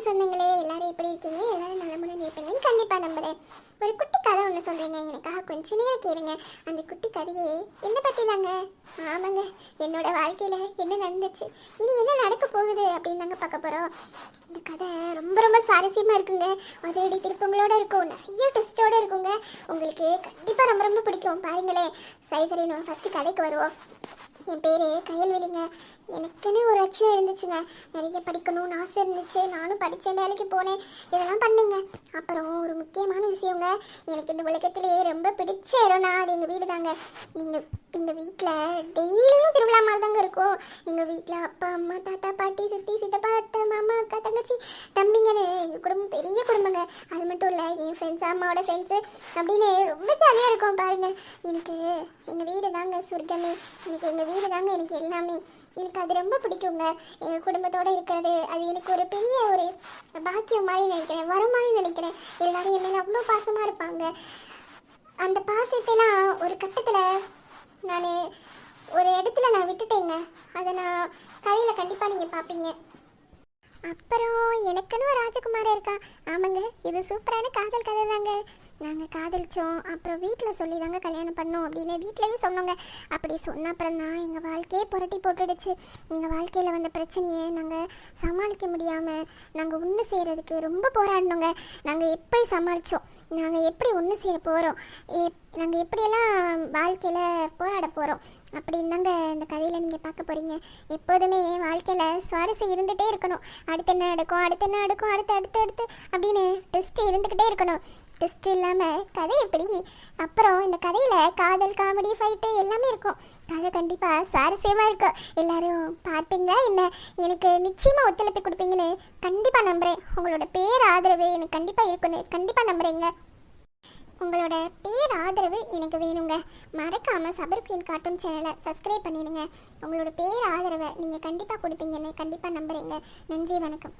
சொந்தங்களே, எல்லாரும் எப்படி இருக்கீங்க? எல்லாரும் நலமுடன் இருப்பீங்கன்னு கண்டிப்பா நம்புறேன். ஒரு குட்டி கதை ஒன்று சொல்றீங்க, எனக்காக கொஞ்ச நேரம் கேளுங்க. அந்த குட்டி கதையே என்ன பத்தி தாங்க. ஆமாங்க, என்னோட வாழ்க்கையில என்ன நடந்துச்சு, இனி என்ன நடக்க போகுது அப்படின்னு தாங்க பார்க்க போறோம். இந்த கதை ரொம்ப ரொம்ப சுவாரஸ்யமா இருக்குங்க. அதிரடி திருப்பங்களோட இருக்கும், நிறைய ட்விஸ்டோட இருக்குங்க. உங்களுக்கு கண்டிப்பா ரொம்ப ரொம்ப பிடிக்கும். பாருங்களேன். சரி நம்ம ஃபர்ஸ்ட் கதைக்கு வருவோம். என் பேர் கயல்வெளிங்க. எனக்குன்னு ஒரு லட்சியம் இருந்துச்சுங்க. நிறைய படிக்கணும்னு ஆசை இருந்துச்சு. நானும் படித்தேன், வேலைக்கு போனேன், இதெல்லாம் பண்ணேங்க. அப்புறம் ஒரு முக்கியமான விஷயங்க, எனக்கு இந்த உலகத்திலேயே ரொம்ப பிடிச்ச இடம்னா அது எங்கள் வீடு தாங்க. எங்கள் வீட்டில் டெய்லியும் திருவிழா மாதிரி தாங்க இருக்கும். எங்கள் வீட்டில் அப்பா அம்மா தாத்தா பாட்டி சித்தி சித்தப்பா அத்தை மாமா அக்கா தங்கச்சி தம்பிங்கன்னு எங்கள் குடும்பம் பெரிய குடும்பங்க. அது மட்டும் இல்லை, என் ஃப்ரெண்ட்ஸ் அம்மாவோட ஃப்ரெண்ட்ஸு அப்படின்னு ரொம்ப ஜாலியாக இருக்கும். பாருங்க, எனக்கு எங்கள் வீடு தாங்க சொர்க்கமே. எங்கள் வீடு தாங்க எனக்கு எல்லாமே. எனக்கு அது ரொம்ப பிடிக்குங்க. எங்கள் குடும்பத்தோடு இருக்கிறது அது எனக்கு ஒரு பெரிய ஒரு பாக்கியம் மாதிரி நினைக்கிறேன், வர மாதிரி நினைக்கிறேன். எல்லாரும் என் மேலே அவ்வளோ பாசமாக இருப்பாங்க. அந்த பாசத்தெல்லாம் ஒரு கட்டத்தில் நான் ஒரு இடத்துல நான் விட்டுட்டேங்க. அதை நான் கதையில் கண்டிப்பாக நீங்கள் பார்ப்பீங்க. அப்புறம் எனக்குன்னு ஒரு ராஜகுமாரன் இருக்கா. ஆமாங்க, இது சூப்பரான காதல் கதை தாங்க. நாங்கள் காதலிச்சோம், அப்புறம் வீட்டில் சொல்லி தாங்க கல்யாணம் பண்ணோம் அப்படின்னு வீட்லேயும் சொன்னோங்க. அப்படி சொன்ன அப்புறம் தான் எங்கள் வாழ்க்கையே புரட்டி போட்டுடுச்சு. எங்கள் வாழ்க்கையில் வந்த பிரச்சனையை நாங்கள் சமாளிக்க முடியாமல் நாங்கள் ஒன்று செய்கிறதுக்கு ரொம்ப போராடினோங்க. நாங்கள் எப்படி சமாளித்தோம், நாங்கள் எப்படி ஒன்று சேர போகிறோம், நாங்கள் எப்படியெல்லாம் வாழ்க்கையில் போராட போகிறோம் அப்படின்னு தாங்க இந்த கதையில் நீங்கள் பார்க்க போகிறீங்க. எப்போதுமே வாழ்க்கையில் சுவாரஸ்யம் இருந்துகிட்டே இருக்கணும். அடுத்து என்ன நடக்கும், அடுத்து என்ன நடக்கும், அடுத்து அப்படின்னு டெஸ்ட் இருந்துக்கிட்டே இருக்கணும். டெஸ்ட் இல்லாமல் கதை எப்படி? அப்புறம் இந்த கதையில் காதல் காமெடி ஃபைட்டு எல்லாமே இருக்கும். கதை கண்டிப்பாக சுவாரஸ்யமாக இருக்கும். எல்லாரும் பார்ப்பீங்களா என்ன? எனக்கு நிச்சயமாக ஒத்துழைப்பு கொடுப்பீங்கன்னு கண்டிப்பாக நம்புகிறேன். உங்களோட பேர் ஆதரவு எனக்கு கண்டிப்பாக இருக்குன்னு கண்டிப்பாக நம்புகிறேங்க. உங்களோட பேர் ஆதரவு எனக்கு வேணுங்க. மறக்காமல் சபர் குயின் கார்ட்டூன் சேனலை சப்ஸ்கிரைப் பண்ணிடுங்க. உங்களோட பேர் ஆதரவை நீங்கள் கண்டிப்பாக கொடுப்பீங்கன்னு கண்டிப்பாக நம்புகிறேங்க. நன்றி, வணக்கம்.